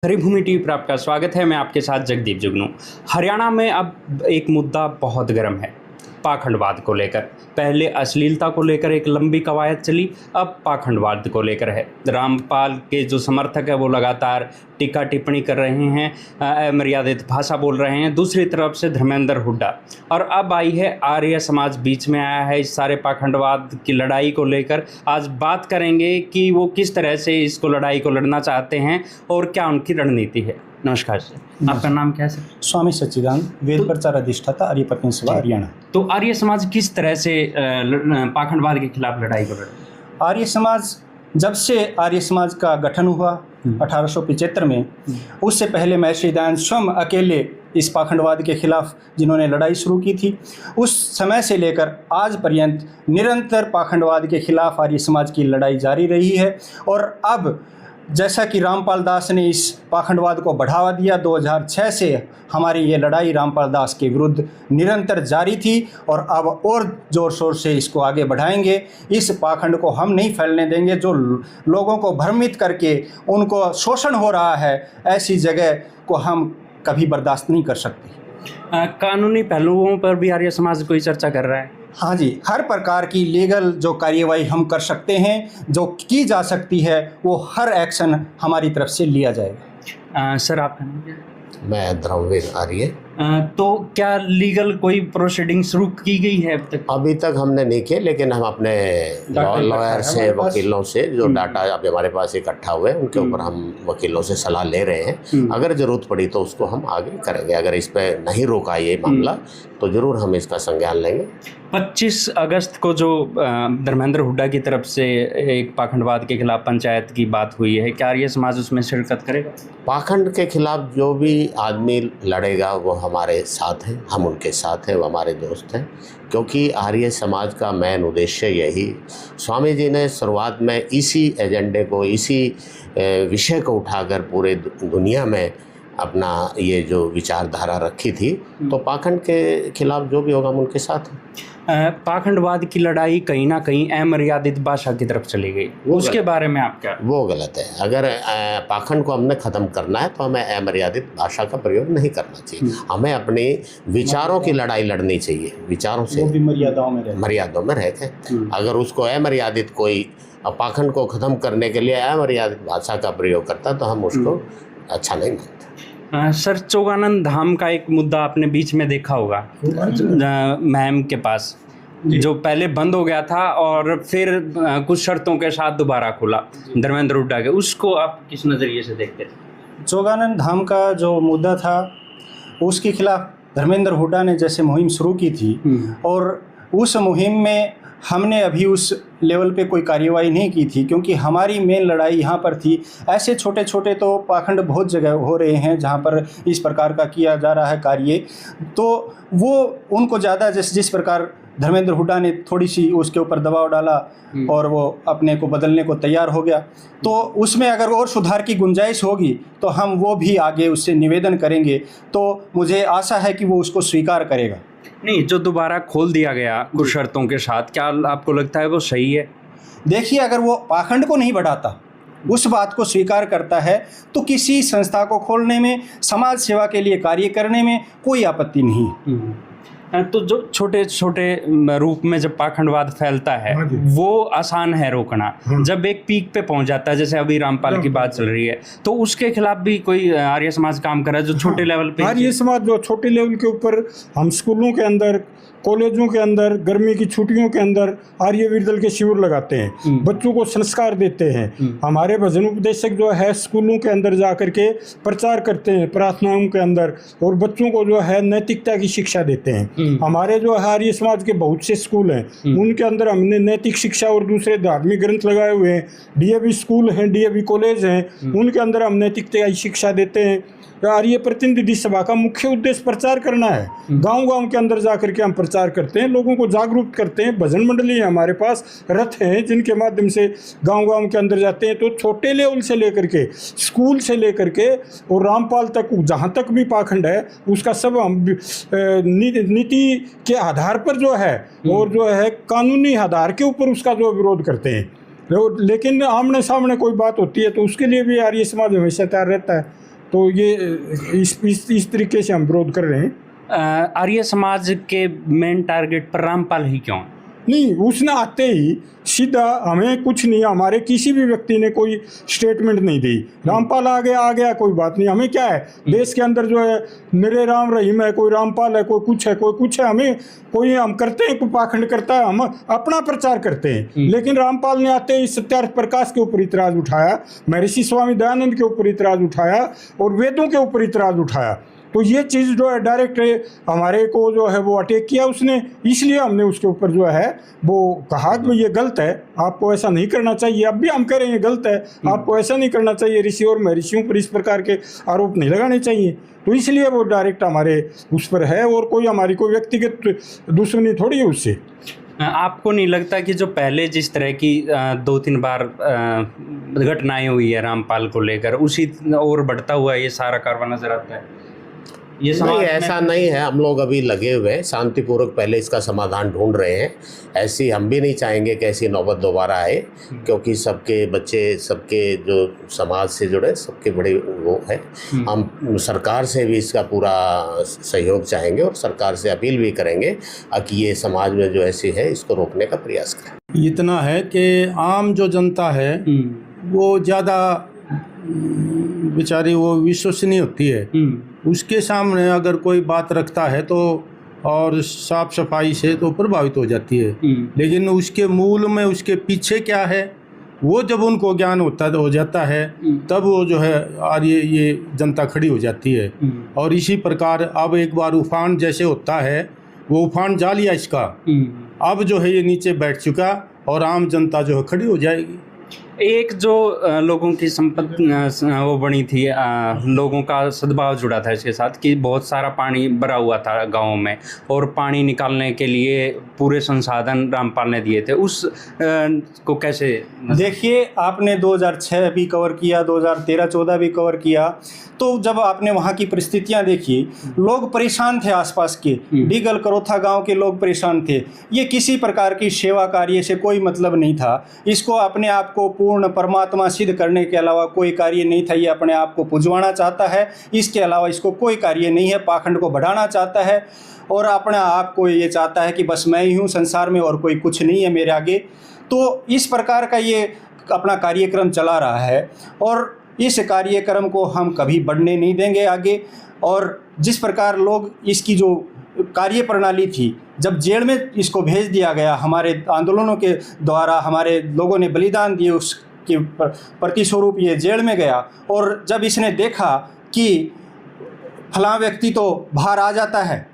Haribhoomi TV पर आपका स्वागत है। मैं आपके साथ जगदीप जुगनू। हरियाणा में अब एक मुद्दा बहुत गर्म है, पाखंडवाद को लेकर। पहले अश्लीलता को लेकर एक लंबी कवायद चली, अब पाखंडवाद को लेकर है। रामपाल के जो समर्थक है वो लगातार टीका टिप्पणी कर रहे हैं, अमर्यादित भाषा बोल रहे हैं। दूसरी तरफ से धर्मेंद्र हुड्डा, और अब आई है आर्य समाज बीच में आया है इस सारे पाखंडवाद की लड़ाई को लेकर। आज बात करेंगे कि वो किस तरह से इसको लड़ाई को लड़ना चाहते हैं और क्या उनकी रणनीति है। नमस्कार सर, आपका नाम क्या है सर? स्वामी सच्चिदानंद, वेद प्रचार अधिष्ठाता, आर्य पत्नी सभा हरियाणा। तो आर्य समाज किस तरह से पाखंडवाद के खिलाफ लड़ाई कर रहे हैं? आर्य समाज, जब से आर्य समाज का गठन हुआ 1875 में, उससे पहले महर्षि दयानंद स्वयं अकेले इस पाखंडवाद के खिलाफ जिन्होंने लड़ाई शुरू की थी, उस समय से लेकर आज पर्यंत निरंतर पाखंडवाद के खिलाफ आर्य समाज की लड़ाई जारी रही है। और अब जैसा कि रामपाल दास ने इस पाखंडवाद को बढ़ावा दिया, 2006 से हमारी ये लड़ाई रामपाल दास के विरुद्ध निरंतर जारी थी और अब और ज़ोर शोर से इसको आगे बढ़ाएंगे। इस पाखंड को हम नहीं फैलने देंगे। जो लोगों को भ्रमित करके उनको शोषण हो रहा है, ऐसी जगह को हम कभी बर्दाश्त नहीं कर सकते। कानूनी पहलुओं पर भी आर्य समाज कोई चर्चा कर रहा है? हाँ जी, हर प्रकार की लीगल जो कार्यवाही हम कर सकते हैं, जो की जा सकती है, वो हर एक्शन हमारी तरफ से लिया जाएगा। सर, आपका नाम क्या है? मैं धर्मवीर आर्य। तो क्या लीगल कोई प्रोसीडिंग शुरू की गई है अब तक? अभी तक हमने नहीं किया, लेकिन हम अपने लॉयर से, वकीलों से जो डाटा अभी हमारे पास इकट्ठा हुए हैं, उनके ऊपर हम वकीलों से सलाह ले रहे हैं। अगर ज़रूरत पड़ी तो उसको हम आगे करेंगे। अगर इस पर नहीं रोका ये मामला तो ज़रूर हम इसका संज्ञान लेंगे। 25 अगस्त को जो धर्मेंद्र हुड्डा की तरफ से एक पाखंडवाद के खिलाफ पंचायत की बात हुई है, क्या आर्य समाज उसमें शिरकत करेगा? पाखंड के खिलाफ जो भी आदमी लड़ेगा वो हमारे साथ हैं, हम उनके साथ हैं, वो हमारे दोस्त हैं। क्योंकि आर्य समाज का मेन उद्देश्य यही, स्वामी जी ने शुरुआत में इसी एजेंडे को, इसी विषय को उठाकर पूरे दुनिया में अपना ये जो विचारधारा रखी थी। तो पाखंड के खिलाफ जो भी होगा हम उनके साथ हैं। पाखंडवाद की लड़ाई कहीं ना कहीं अमर्यादित भाषा की तरफ चली गई, उसके बारे में आप क्या? वो गलत है। अगर पाखंड को हमने ख़त्म करना है तो हमें अमर्यादित भाषा का प्रयोग नहीं करना चाहिए। हमें अपने विचारों की लड़ाई लड़नी चाहिए, विचारों से, वो भी मर्यादाओं में रह के। अगर उसको अमर्यादित कोई पाखंड को ख़त्म करने के लिए अमर्यादित भाषा का प्रयोग करता तो हम उसको अच्छा नहीं मानते। सर, चोगानंद धाम का एक मुद्दा आपने बीच में देखा होगा, महम के पास, जो पहले बंद हो गया था और फिर कुछ शर्तों के साथ दोबारा खुला धर्मेंद्र हुड्डा के, उसको आप किस नज़रिए से देखते थे? चोगानंद धाम का जो मुद्दा था, उसके खिलाफ धर्मेंद्र हुड्डा ने जैसे मुहिम शुरू की थी, और उस मुहिम में हमने अभी उस लेवल पे कोई कार्यवाही नहीं की थी, क्योंकि हमारी मेन लड़ाई यहाँ पर थी। ऐसे छोटे छोटे तो पाखंड बहुत जगह हो रहे हैं जहाँ पर इस प्रकार का किया जा रहा है कार्य, तो वो उनको ज़्यादा जिस प्रकार धर्मेंद्र हुड्डा ने थोड़ी सी उसके ऊपर दबाव डाला और वो अपने को बदलने को तैयार हो गया, तो उसमें अगर और सुधार की गुंजाइश होगी तो हम वो भी आगे उससे निवेदन करेंगे। तो मुझे आशा है कि वो उसको स्वीकार करेगा। नहीं, जो दोबारा खोल दिया गया कुछ शर्तों के साथ, क्या आपको लगता है वो सही है? देखिए, अगर वो पाखंड को नहीं बढ़ाता, उस बात को स्वीकार करता है, तो किसी संस्था को खोलने में, समाज सेवा के लिए कार्य करने में कोई आपत्ति नहीं है। तो जो छोटे छोटे रूप में जब पाखंडवाद फैलता है वो आसान है रोकना। जब एक पीक पे पहुंच जाता है, जैसे अभी रामपाल की बात चल रही है, तो उसके खिलाफ भी कोई आर्य समाज काम कर रहा है जो छोटे लेवल पे? आर्य समाज जो छोटे लेवल के ऊपर, हम स्कूलों के अंदर, कॉलेजों के अंदर, गर्मी की छुट्टियों के अंदर आर्य वीरदल के शिविर लगाते हैं, बच्चों को संस्कार देते हैं। हमारे भजन उपदेशक जो है स्कूलों के अंदर जा करके प्रचार करते हैं, प्रार्थनाओं के अंदर, और बच्चों को जो है नैतिकता की शिक्षा देते हैं। हमारे जो है आर्य समाज के बहुत से स्कूल हैं, उनके अंदर हमने नैतिक शिक्षा और दूसरे धार्मिक ग्रंथ लगाए हुए हैं। डीएवी स्कूल हैं, डीएवी कॉलेज हैं, उनके अंदर हम नैतिकता की शिक्षा देते हैं। आर्य प्रतिनिधि सभा का मुख्य उद्देश्य प्रचार करना है। गांव-गांव के अंदर जाकर के हम प्रचार करते हैं, लोगों को जागरूक करते हैं। भजन मंडली है हमारे पास, रथ हैं जिनके माध्यम से गांव-गांव के अंदर जाते हैं। तो छोटे लेवल से लेकर के, स्कूल से लेकर के और रामपाल तक, जहाँ तक भी पाखंड है उसका सब हम नीति के आधार पर जो है और जो है कानूनी आधार के ऊपर उसका जो विरोध करते हैं। लेकिन आमने सामने कोई बात होती है तो उसके लिए भी आर्य समाज हमेशा तैयार रहता है। तो ये इस तरीके से हम विरोध कर रहे हैं। आर्य समाज के मेन टारगेट पर रामपाल ही क्यों? नहीं, उसने आते ही सीधा हमें कुछ नहीं, हमारे किसी भी व्यक्ति ने कोई स्टेटमेंट नहीं दी। रामपाल आ गया कोई बात नहीं, हमें क्या है, देश के अंदर जो है निरे राम रहीम है, कोई रामपाल है, कोई कुछ है, हमें कोई, हम करते हैं, कोई पाखंड करता है, हम अपना प्रचार करते हैं। लेकिन रामपाल ने आते ही सत्यार्थ प्रकाश के ऊपर इतराज उठाया, महर्षि स्वामी दयानंद के ऊपर इतराज उठाया और वेदों के ऊपर इतराज उठाया। तो ये चीज़ जो है डायरेक्ट हमारे को जो है वो अटैक किया उसने, इसलिए हमने उसके ऊपर जो है वो कहा कि ये गलत है, आपको ऐसा नहीं करना चाहिए। अब भी हम कह रहे हैं गलत है, आपको ऐसा नहीं करना चाहिए, ऋषि और महर्षियों पर इस प्रकार के आरोप नहीं लगाने चाहिए। तो इसलिए वो डायरेक्ट हमारे उस पर है और कोई हमारी कोई व्यक्तिगत दुश्मनी थोड़ी है उससे। आपको नहीं लगता कि जो पहले जिस तरह की 2-3 बार घटनाएं हुई है रामपाल को लेकर, उसी और बढ़ता हुआ ये सारा कारवां नजर आता है? ये नहीं, ऐसा नहीं है। हम लोग अभी लगे हुए हैं, शांतिपूर्वक पहले इसका समाधान ढूंढ रहे हैं। ऐसी हम भी नहीं चाहेंगे कि ऐसी नौबत दोबारा आए, क्योंकि सबके बच्चे, सबके जो समाज से जुड़े, सबके बड़े वो है। हम सरकार से भी इसका पूरा सहयोग चाहेंगे और सरकार से अपील भी करेंगे कि ये समाज में जो ऐसी है इसको रोकने का प्रयास करें। इतना है कि आम जो जनता है वो ज़्यादा बेचारी वो विश्वसनीय होती है, उसके सामने अगर कोई बात रखता है तो और साफ सफाई से तो प्रभावित हो जाती है। लेकिन उसके मूल में उसके पीछे क्या है वो जब उनको ज्ञान हो जाता है तब वो जो है और ये जनता खड़ी हो जाती है। और इसी प्रकार अब एक बार उफान जैसे होता है, वो उफान जा लिया इसका, अब जो है ये नीचे बैठ चुका और आम जनता जो है खड़ी हो जाएगी। एक जो लोगों की संपत्ति वो बनी थी, लोगों का सद्भाव जुड़ा था इसके साथ कि बहुत सारा पानी भरा हुआ था गाँव में और पानी निकालने के लिए पूरे संसाधन रामपाल ने दिए थे, उस को कैसे देखिए, आपने 2006 भी कवर किया, 2013-14 भी कवर किया, तो जब आपने वहाँ की परिस्थितियाँ देखी, लोग परेशान थे, आसपास के डीगल करोथा गांव के लोग परेशान थे। ये किसी प्रकार की सेवा कार्य से कोई मतलब नहीं था, इसको अपने आप को पूर्ण परमात्मा सिद्ध करने के अलावा कोई कार्य नहीं था। ये अपने आप को पुजवाना चाहता है, इसके अलावा इसको कोई कार्य नहीं है। पाखंड को बढ़ाना चाहता है और अपने आप को ये चाहता है कि बस मैं ही हूँ संसार में और कोई कुछ नहीं है मेरे आगे। तो इस प्रकार का ये अपना कार्यक्रम चला रहा है और इस कार्यक्रम को हम कभी बढ़ने नहीं देंगे आगे। और जिस प्रकार लोग इसकी जो कार्य प्रणाली थी, जब जेल में इसको भेज दिया गया, हमारे आंदोलनों के द्वारा हमारे लोगों ने बलिदान दिए, उसके प्रतिस्वरूप ये जेल में गया। और जब इसने देखा कि फलां व्यक्ति तो बाहर आ जाता है,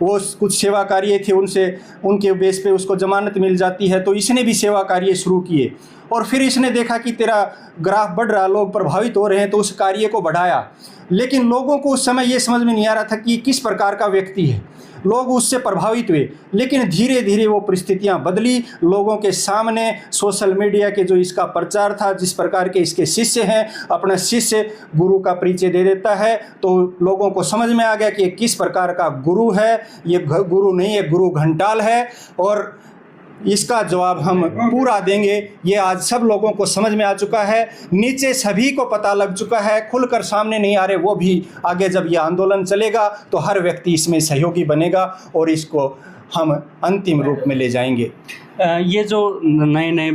वो कुछ सेवा कार्य थे उनसे, उनके बेस पे उसको जमानत मिल जाती है, तो इसने भी सेवा कार्य शुरू किए। और फिर इसने देखा कि तेरा ग्राफ बढ़ रहा, लोग प्रभावित हो रहे हैं, तो उस कार्य को बढ़ाया। लेकिन लोगों को उस समय ये समझ में नहीं आ रहा था कि किस प्रकार का व्यक्ति है, लोग उससे प्रभावित हुए। लेकिन धीरे धीरे वो परिस्थितियां बदली, लोगों के सामने सोशल मीडिया के जो इसका प्रचार था, जिस प्रकार के इसके शिष्य हैं, अपना शिष्य गुरु का परिचय दे देता है, तो लोगों को समझ में आ गया कि ये किस प्रकार का गुरु है। ये गुरु नहीं है, गुरु घंटाल है और इसका जवाब हम पूरा देंगे। ये आज सब लोगों को समझ में आ चुका है, नीचे सभी को पता लग चुका है, खुलकर सामने नहीं आ रहे वो भी। आगे जब ये आंदोलन चलेगा तो हर व्यक्ति इसमें सहयोगी बनेगा और इसको हम अंतिम रूप में ले जाएंगे। ये जो नए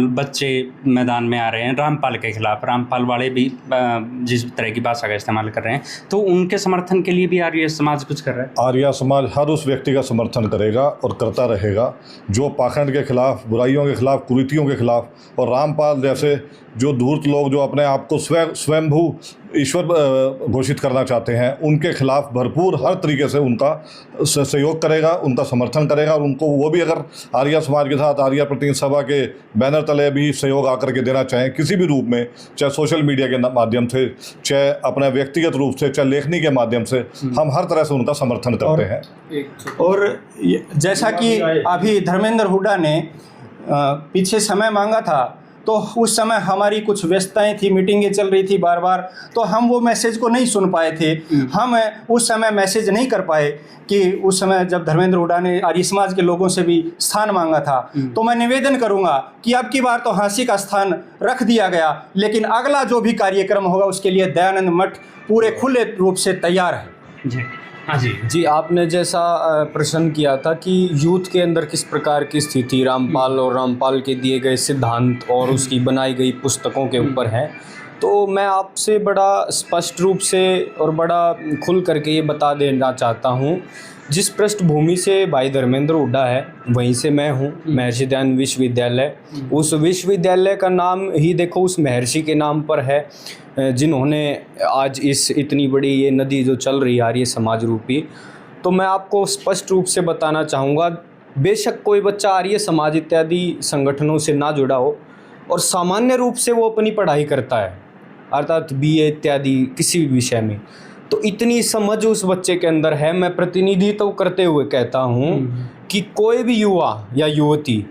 बच्चे मैदान में आ रहे हैं रामपाल के खिलाफ, रामपाल वाले भी जिस तरह की भाषा का इस्तेमाल कर रहे हैं, तो उनके समर्थन के लिए भी आर्य समाज कुछ कर रहा है? आर्य समाज हर उस व्यक्ति का समर्थन करेगा और करता रहेगा जो पाखंड के खिलाफ, बुराइयों के खिलाफ, कुरीतियों के खिलाफ। और रामपाल जैसे जो धूर्त लोग जो अपने आप को स्वयंभू ईश्वर घोषित करना चाहते हैं, उनके खिलाफ भरपूर हर तरीके से उनका सहयोग करेगा, उनका समर्थन करेगा। और उनको वो भी अगर आर्य समाज के साथ आर्य प्रतिनिधि सभा के बैनर तले भी सहयोग आकर के देना चाहें किसी भी रूप में, चाहे सोशल मीडिया के माध्यम से, चाहे अपने व्यक्तिगत रूप से, चाहे लेखनी के माध्यम से, हम हर तरह से उनका समर्थन करते हैं। और जैसा कि अभी धर्मेंद्र हुड्डा ने पीछे समय मांगा था, तो उस समय हमारी कुछ व्यस्तताएं थी, मीटिंगें चल रही थी बार बार, तो हम वो मैसेज को नहीं सुन पाए थे। हम उस समय मैसेज नहीं कर पाए कि उस समय जब धर्मेंद्र हुड्डा ने आर्य समाज के लोगों से भी स्थान मांगा था। तो मैं निवेदन करूंगा कि अब की बार तो हाँसी का स्थान रख दिया गया, लेकिन अगला जो भी कार्यक्रम होगा उसके लिए दयानंद मठ पूरे खुले रूप से तैयार है। जी हाँ जी जी, आपने जैसा प्रश्न किया था कि यूथ के अंदर किस प्रकार की स्थिति रामपाल और रामपाल के दिए गए सिद्धांत और उसकी बनाई गई पुस्तकों के ऊपर है, तो मैं आपसे बड़ा स्पष्ट रूप से और बड़ा खुल करके ये बता देना चाहता हूँ। जिस पृष्ठभूमि से भाई धर्मेंद्र हुड्डा है वहीं से मैं हूँ, महर्षि दयानंद विश्वविद्यालय। उस विश्वविद्यालय का नाम ही देखो उस महर्षि के नाम पर है, जिन्होंने आज इस इतनी बड़ी ये नदी जो चल रही आ रही है समाज रूपी। तो मैं आपको स्पष्ट रूप से बताना चाहूँगा, बेशक कोई बच्चा आर्य समाज इत्यादि संगठनों से ना जुड़ा हो और सामान्य रूप से वो अपनी पढ़ाई करता है, अर्थात BA इत्यादि किसी भी विषय में, तो इतनी समझ उस बच्चे के अंदर है। मैं प्रतिनिधित्व करते हुए कहता हूँ कि कोई भी युवा या युवती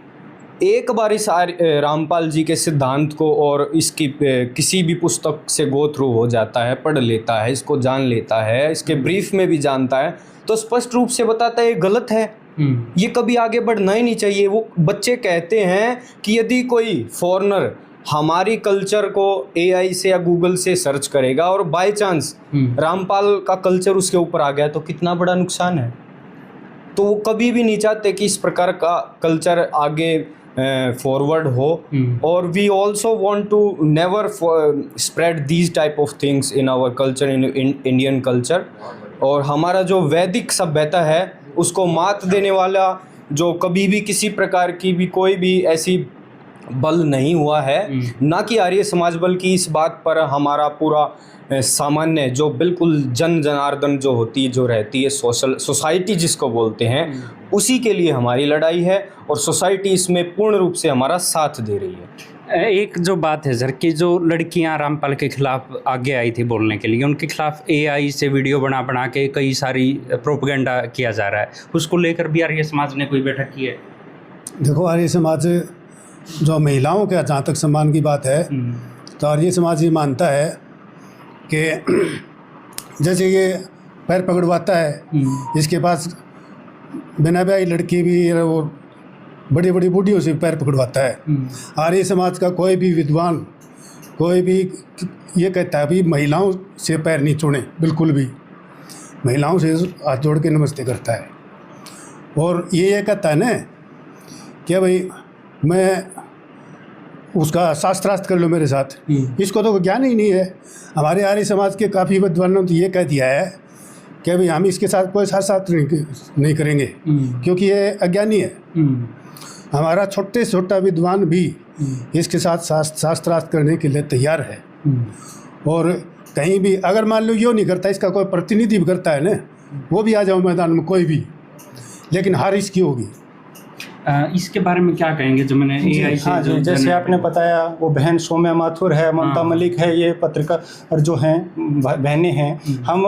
एक बार इस रामपाल जी के सिद्धांत को और इसकी किसी भी पुस्तक से गो थ्रू हो जाता है, पढ़ लेता है, इसको जान लेता है, इसके ब्रीफ में भी जानता है, तो स्पष्ट रूप से बताता है ये गलत है, ये कभी आगे बढ़ना ही नहीं चाहिए। वो बच्चे कहते हैं कि यदि कोई फॉरेनर हमारी कल्चर को AI से या गूगल से सर्च करेगा और बाय चांस रामपाल का कल्चर उसके ऊपर आ गया तो कितना बड़ा नुकसान है। तो वो कभी भी नहीं चाहते कि इस प्रकार का कल्चर आगे फॉरवर्ड हो। और we also want to never spread these type of things in our culture, in Indian culture. और हमारा जो वैदिक सभ्यता है उसको मात देने वाला जो कभी भी किसी प्रकार की भी कोई भी ऐसी बल नहीं हुआ है, ना कि आर्य समाज, बल्कि इस बात पर हमारा पूरा सामान्य जो बिल्कुल जन जनार्दन जो होती है, जो रहती है सोसाइटी जिसको बोलते हैं, उसी के लिए हमारी लड़ाई है और सोसाइटी इसमें पूर्ण रूप से हमारा साथ दे रही है। एक जो बात है सर कि जो लड़कियां रामपाल के खिलाफ आगे आई थी बोलने के लिए, उनके खिलाफ AI से वीडियो बना के कई सारी प्रोपेगेंडा किया जा रहा है, उसको लेकर भी आर्य समाज ने कोई बैठक की है? देखो, आर्य समाज जो महिलाओं के जहाँ तक सम्मान की बात है, तो आर्य समाज ये मानता है कि जैसे ये पैर पकड़वाता है, इसके पास बिना ब्याही लड़की भी वो बड़ी बड़ी बूढ़ियों से पैर पकड़वाता है। आर्य समाज का कोई भी विद्वान, कोई भी ये कहता है भी महिलाओं से पैर नहीं छूने, बिल्कुल भी महिलाओं से हाथ जोड़ के नमस्ते करता है। और ये कहता है ना कि भाई मैं उसका शास्त्रार्थ कर लो मेरे साथ, इसको तो ज्ञान ही नहीं है। हमारे आर्य समाज के काफ़ी विद्वानों ने तो ये कह दिया है कि भाई हम इसके साथ कोई शास्त्रार्थ नहीं करेंगे, क्योंकि ये अज्ञानी है। हमारा छोटे से छोटा विद्वान भी इसके साथ शास्त्रार्थ करने के लिए तैयार है। और कहीं भी अगर मान लो यो नहीं करता, इसका कोई प्रतिनिधि भी करता है ना, वो भी आ जाओ मैदान में कोई भी, लेकिन हार इसकी होगी। इसके बारे में क्या कहेंगे जो मैंने AI से हाँ जी, जैसे आपने बताया वो बहन सौम्या माथुर है, ममता मलिक है, ये पत्रकार जो हैं बहनें हैं। हम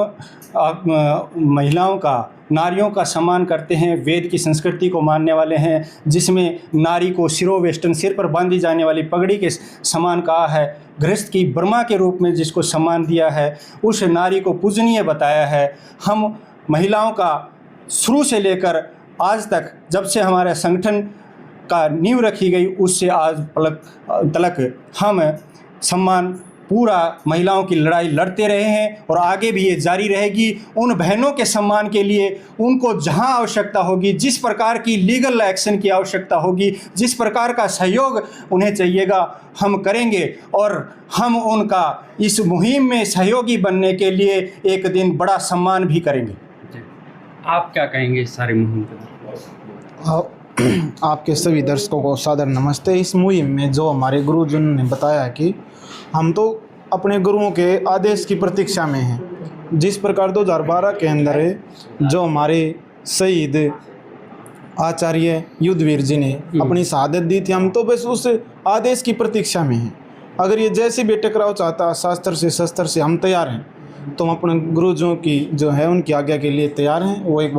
महिलाओं का, नारियों का सम्मान करते हैं, वेद की संस्कृति को मानने वाले हैं, जिसमें नारी को शिरोवेष्टन, सिर पर बांधी जाने वाली पगड़ी के समान कहा है, गृहस्थ की ब्रह्मा के रूप में जिसको सम्मान दिया है, उस नारी को पूजनीय बताया है। हम महिलाओं का शुरू से लेकर आज तक, जब से हमारे संगठन का नींव रखी गई, उससे आज तलक हम सम्मान पूरा महिलाओं की लड़ाई लड़ते रहे हैं और आगे भी ये जारी रहेगी। उन बहनों के सम्मान के लिए उनको जहां आवश्यकता होगी, जिस प्रकार की लीगल एक्शन की आवश्यकता होगी, जिस प्रकार का सहयोग उन्हें चाहिएगा, हम करेंगे। और हम उनका इस मुहिम में सहयोगी बनने के लिए एक दिन बड़ा सम्मान भी करेंगे। आप क्या कहेंगे इस सारी मुहिम पर? आपके सभी दर्शकों को सादर नमस्ते। इस मुहिम में जो हमारे गुरुजन ने बताया कि हम तो अपने गुरुओं के आदेश की प्रतीक्षा में हैं। जिस प्रकार 2012 के अंदर जो हमारे शहीद आचार्य युद्धवीर जी ने अपनी शहादत दी थी, हम तो बस उस आदेश की प्रतीक्षा में हैं। अगर ये जैसे भी टकराव चाहता शास्त्र से शस्त्र से, हम तैयार हैं। तो हम अपने गुरुजों की जो है उनकी आज्ञा के लिए तैयार हैं। वो एक बार